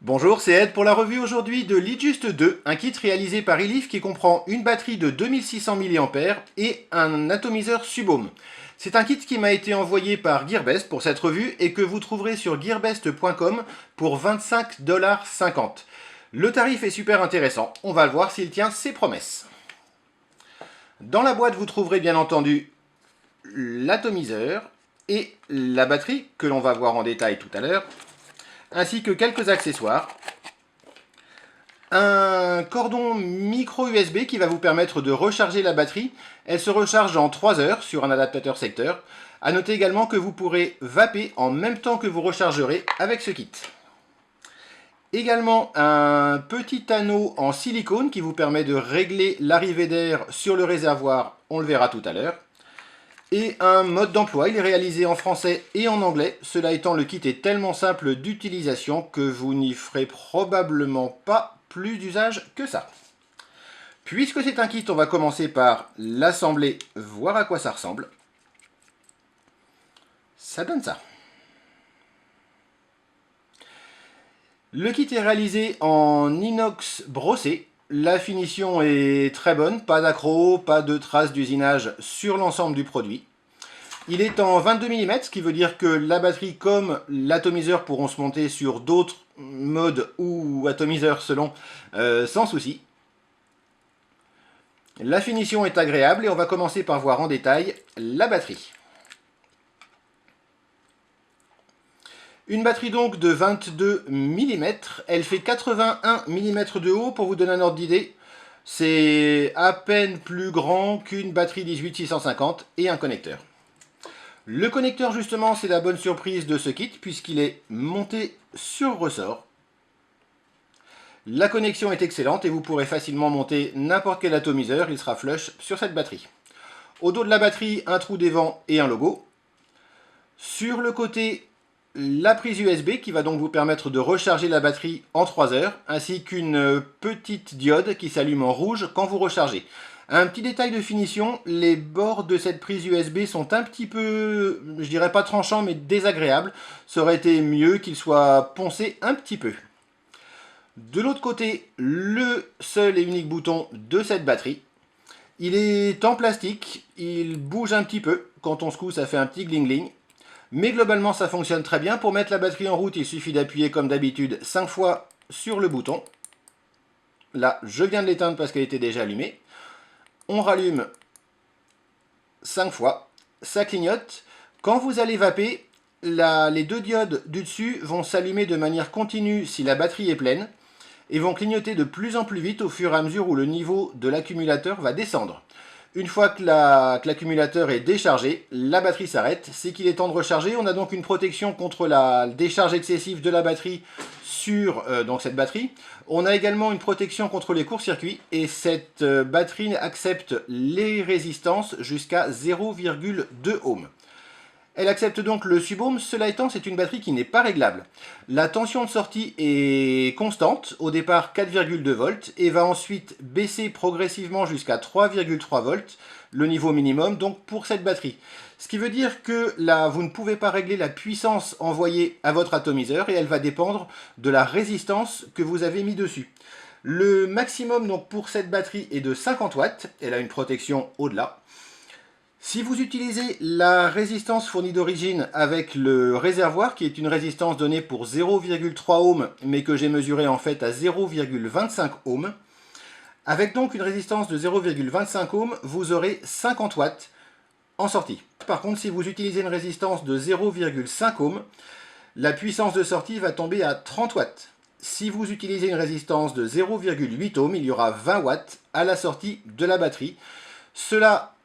Bonjour, c'est Ed pour la revue aujourd'hui de LeadJust 2, un kit réalisé par Elif qui comprend une batterie de 2600 mAh et un atomiseur Subhome. C'est un kit qui m'a été envoyé par Gearbest pour cette revue et que vous trouverez sur gearbest.com pour 25,50 $. Le tarif est super intéressant, on va le voir s'il tient ses promesses. Dans la boîte, vous trouverez bien entendu l'atomiseur et la batterie, que l'on va voir en détail tout à l'heure, ainsi que quelques accessoires. Un cordon micro USB qui va vous permettre de recharger la batterie. Elle se recharge en 3 heures sur un adaptateur secteur. A noter également que vous pourrez vaper en même temps que vous rechargerez avec ce kit. Également un petit anneau en silicone qui vous permet de régler l'arrivée d'air sur le réservoir, on le verra tout à l'heure. Et un mode d'emploi, il est réalisé en français et en anglais. Cela étant, le kit est tellement simple d'utilisation que vous n'y ferez probablement pas plus d'usage que ça. Puisque c'est un kit, on va commencer par l'assembler, voir à quoi ça ressemble. Ça donne ça. Le kit est réalisé en inox brossé. La finition est très bonne, pas d'accro, pas de traces d'usinage sur l'ensemble du produit. Il est en 22 mm, ce qui veut dire que la batterie comme l'atomiseur pourront se monter sur d'autres modes ou atomiseurs selon, sans souci. La finition est agréable et on va commencer par voir en détail la batterie. Une batterie donc de 22 mm, elle fait 81 mm de haut pour vous donner un ordre d'idée. C'est à peine plus grand qu'une batterie 18650 et un connecteur. Le connecteur justement c'est la bonne surprise de ce kit puisqu'il est monté sur ressort. La connexion est excellente et vous pourrez facilement monter n'importe quel atomiseur, il sera flush sur cette batterie. Au dos de la batterie, un trou d'évent et un logo. Sur le côté, la prise USB qui va donc vous permettre de recharger la batterie en 3 heures, ainsi qu'une petite diode qui s'allume en rouge quand vous rechargez. Un petit détail de finition, les bords de cette prise USB sont un petit peu, je dirais pas tranchants, mais désagréables. Ça aurait été mieux qu'ils soient poncés un petit peu. De l'autre côté, le seul et unique bouton de cette batterie. Il est en plastique, il bouge un petit peu. Quand on secoue, ça fait un petit gling-gling. Mais globalement, ça fonctionne très bien. Pour mettre la batterie en route, il suffit d'appuyer comme d'habitude 5 fois sur le bouton. Là, je viens de l'éteindre parce qu'elle était déjà allumée. On rallume 5 fois, ça clignote. Quand vous allez vaper, les deux diodes du dessus vont s'allumer de manière continue si la batterie est pleine et vont clignoter de plus en plus vite au fur et à mesure où le niveau de l'accumulateur va descendre. Une fois que l'accumulateur est déchargé, la batterie s'arrête, c'est qu'il est temps de recharger. On a donc une protection contre la décharge excessive de la batterie sur donc cette batterie. On a également une protection contre les courts-circuits et cette batterie accepte les résistances jusqu'à 0,2 ohms. Elle accepte donc le Subhome, cela étant c'est une batterie qui n'est pas réglable. La tension de sortie est constante, au départ 4,2 volts, et va ensuite baisser progressivement jusqu'à 3,3 volts, le niveau minimum donc pour cette batterie. Ce qui veut dire que là, vous ne pouvez pas régler la puissance envoyée à votre atomiseur et elle va dépendre de la résistance que vous avez mis dessus. Le maximum donc pour cette batterie est de 50 watts, elle a une protection au-delà. Si vous utilisez la résistance fournie d'origine avec le réservoir, qui est une résistance donnée pour 0,3 ohms, mais que j'ai mesuré en fait à 0,25 ohms, avec donc une résistance de 0,25 ohms, vous aurez 50 watts en sortie. Par contre, si vous utilisez une résistance de 0,5 ohms, la puissance de sortie va tomber à 30 watts. Si vous utilisez une résistance de 0,8 ohms, il y aura 20 watts à la sortie de la batterie. Cela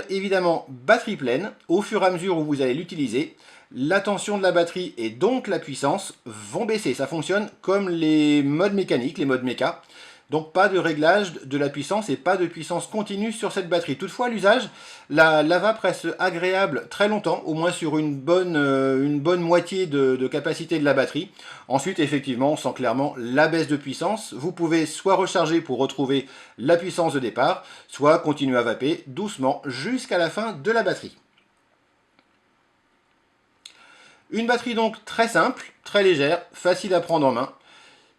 évidemment batterie pleine, au fur et à mesure où vous allez l'utiliser, la tension de la batterie et donc la puissance vont baisser. Ça fonctionne comme les modes mécaniques, les modes méca. Donc pas de réglage de la puissance et pas de puissance continue sur cette batterie. Toutefois, l'usage, la vape reste agréable très longtemps, au moins sur une bonne moitié de capacité de la batterie. Ensuite, effectivement, on sent clairement la baisse de puissance. Vous pouvez soit recharger pour retrouver la puissance de départ, soit continuer à vaper doucement jusqu'à la fin de la batterie. Une batterie donc très simple, très légère, facile à prendre en main.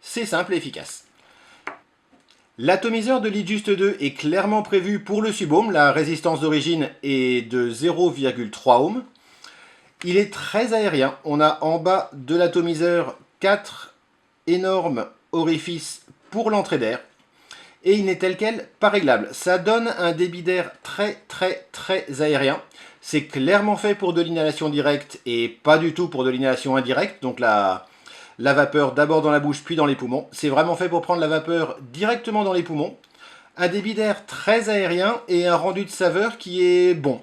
C'est simple et efficace. L'atomiseur de LeadJust 2 est clairement prévu pour le subohm. La résistance d'origine est de 0,3 ohm. Il est très aérien. On a en bas de l'atomiseur 4 énormes orifices pour l'entrée d'air. Et il n'est tel quel pas réglable. Ça donne un débit d'air très aérien. C'est clairement fait pour de l'inhalation directe et pas du tout pour de l'inhalation indirecte. Donc la vapeur d'abord dans la bouche puis dans les poumons. C'est vraiment fait pour prendre la vapeur directement dans les poumons. Un débit d'air très aérien et un rendu de saveur qui est bon.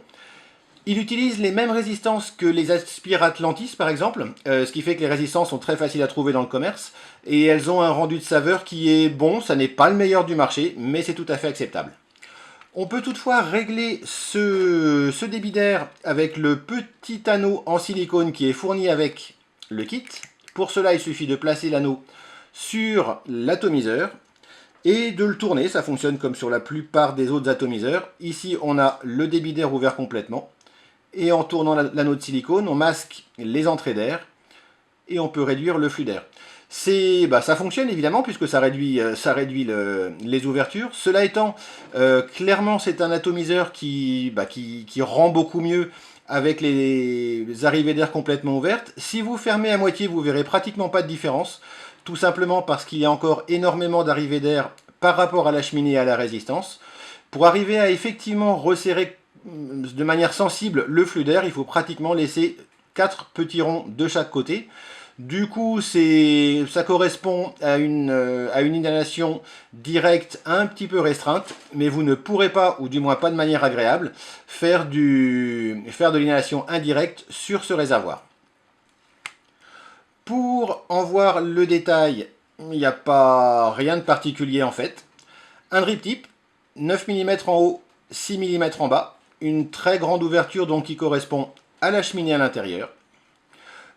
Il utilise les mêmes résistances que les Aspire Atlantis par exemple, ce qui fait que les résistances sont très faciles à trouver dans le commerce, et elles ont un rendu de saveur qui est bon, ça n'est pas le meilleur du marché, mais c'est tout à fait acceptable. On peut toutefois régler ce débit d'air avec le petit anneau en silicone qui est fourni avec le kit. Pour cela, il suffit de placer l'anneau sur l'atomiseur et de le tourner, ça fonctionne comme sur la plupart des autres atomiseurs. Ici, on a le débit d'air ouvert complètement. Et en tournant l'anneau de silicone, on masque les entrées d'air et on peut réduire le flux d'air. Ça fonctionne évidemment puisque ça réduit les ouvertures. Cela étant, clairement c'est un atomiseur qui rend beaucoup mieux avec les arrivées d'air complètement ouvertes. Si vous fermez à moitié, vous verrez pratiquement pas de différence. Tout simplement parce qu'il y a encore énormément d'arrivées d'air par rapport à la cheminée et à la résistance. Pour arriver à effectivement resserrer de manière sensible le flux d'air, il faut pratiquement laisser 4 petits ronds de chaque côté. Du coup, ça correspond à une inhalation directe un petit peu restreinte, mais vous ne pourrez pas, ou du moins pas de manière agréable, faire de l'inhalation indirecte sur ce réservoir. Pour en voir le détail, il n'y a pas rien de particulier en fait. Un drip tip, 9 mm en haut, 6 mm en bas. Une très grande ouverture donc qui correspond à la cheminée à l'intérieur.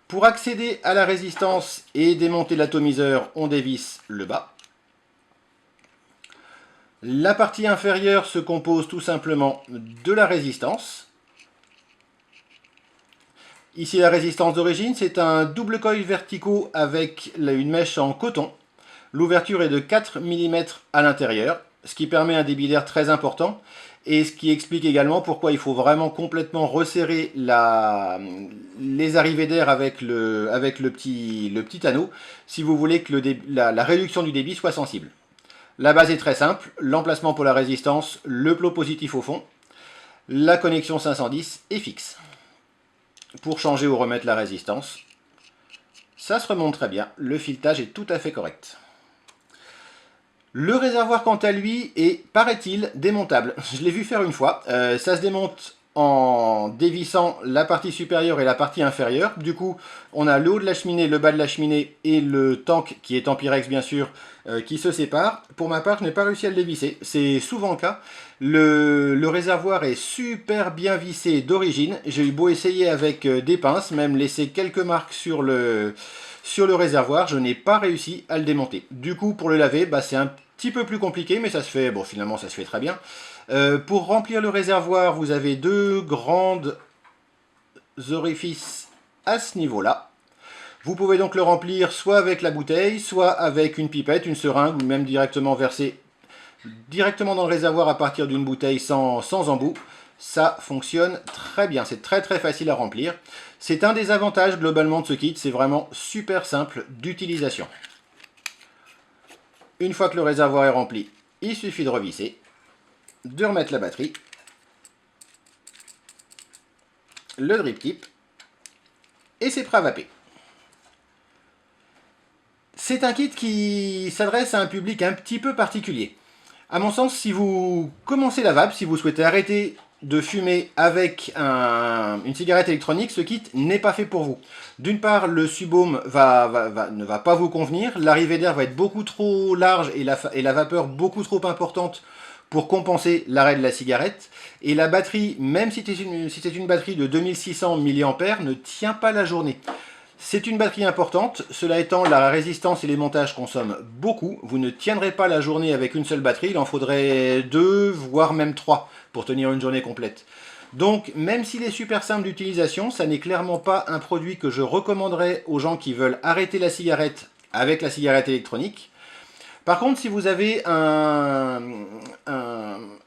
Pour accéder à la résistance et démonter l'atomiseur, on dévisse le bas. La partie inférieure se compose tout simplement de la résistance. Ici la résistance d'origine, c'est un double coil verticaux avec une mèche en coton. L'ouverture est de 4 mm à l'intérieur, ce qui permet un débit d'air très important. Et ce qui explique également pourquoi il faut vraiment complètement resserrer les arrivées d'air avec le petit anneau, si vous voulez que la réduction du débit soit sensible. La base est très simple, l'emplacement pour la résistance, le plot positif au fond, la connexion 510 est fixe. Pour changer ou remettre la résistance, ça se remonte très bien, le filetage est tout à fait correct. Le réservoir, quant à lui, est, paraît-il, démontable. Je l'ai vu faire une fois. Ça se démonte en dévissant la partie supérieure et la partie inférieure. Du coup, on a le haut de la cheminée, le bas de la cheminée et le tank, qui est en Pyrex bien sûr, qui se séparent. Pour ma part, je n'ai pas réussi à le dévisser. C'est souvent le cas. Le réservoir est super bien vissé d'origine. J'ai eu beau essayer avec des pinces, même laisser quelques marques sur le réservoir, je n'ai pas réussi à le démonter. Du coup, pour le laver, c'est un petit peu plus compliqué, mais ça se fait, bon, finalement, ça se fait très bien. Pour remplir le réservoir, vous avez 2 grandes orifices à ce niveau-là. Vous pouvez donc le remplir soit avec la bouteille, soit avec une pipette, une seringue, ou même directement verser directement dans le réservoir à partir d'une bouteille sans embout. Ça fonctionne très bien, c'est très facile à remplir. C'est un des avantages globalement de ce kit, c'est vraiment super simple d'utilisation. Une fois que le réservoir est rempli, il suffit de revisser, de remettre la batterie, le drip tip, et c'est prêt à vaper. C'est un kit qui s'adresse à un public un petit peu particulier. À mon sens, si vous commencez la vape, si vous souhaitez arrêter de fumer avec une cigarette électronique, ce kit n'est pas fait pour vous. D'une part, le subohm ne va pas vous convenir, l'arrivée d'air va être beaucoup trop large et la vapeur beaucoup trop importante pour compenser l'arrêt de la cigarette. Et la batterie, même si c'est une batterie de 2600 mAh, ne tient pas la journée. C'est une batterie importante, cela étant, la résistance et les montages consomment beaucoup. Vous ne tiendrez pas la journée avec une seule batterie, il en faudrait 2, voire même 3 pour tenir une journée complète. Donc, même s'il est super simple d'utilisation, ça n'est clairement pas un produit que je recommanderais aux gens qui veulent arrêter la cigarette avec la cigarette électronique. Par contre, si vous avez un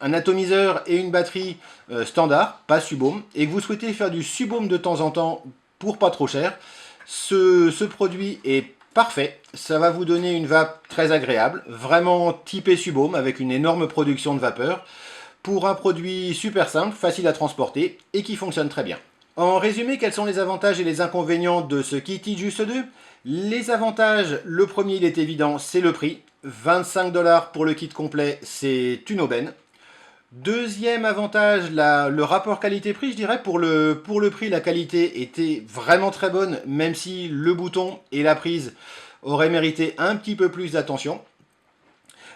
atomiseur et une batterie standard, pas Subôme, et que vous souhaitez faire du Subôme de temps en temps pour pas trop cher, ce produit est parfait. Ça va vous donner une vape très agréable, vraiment typée Subôme, avec une énorme production de vapeur, pour un produit super simple, facile à transporter et qui fonctionne très bien. En résumé, quels sont les avantages et les inconvénients de ce kit iJuice 2? Les avantages, le premier il est évident, c'est le prix. 25 $ pour le kit complet, c'est une aubaine. Deuxième avantage, le rapport qualité-prix, je dirais, pour le prix, la qualité était vraiment très bonne, même si le bouton et la prise auraient mérité un petit peu plus d'attention.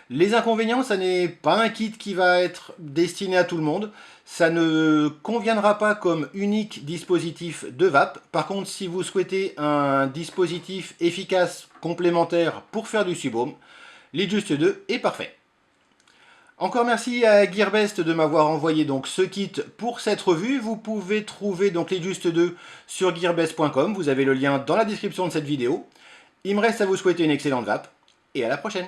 Les inconvénients, ça n'est pas un kit qui va être destiné à tout le monde. Ça ne conviendra pas comme unique dispositif de vape. Par contre, si vous souhaitez un dispositif efficace complémentaire pour faire du Subôme, l'iJuice 2 est parfait. Encore merci à Gearbest de m'avoir envoyé donc ce kit pour cette revue. Vous pouvez trouver donc l'iJuice 2 sur gearbest.com. Vous avez le lien dans la description de cette vidéo. Il me reste à vous souhaiter une excellente vape et à la prochaine.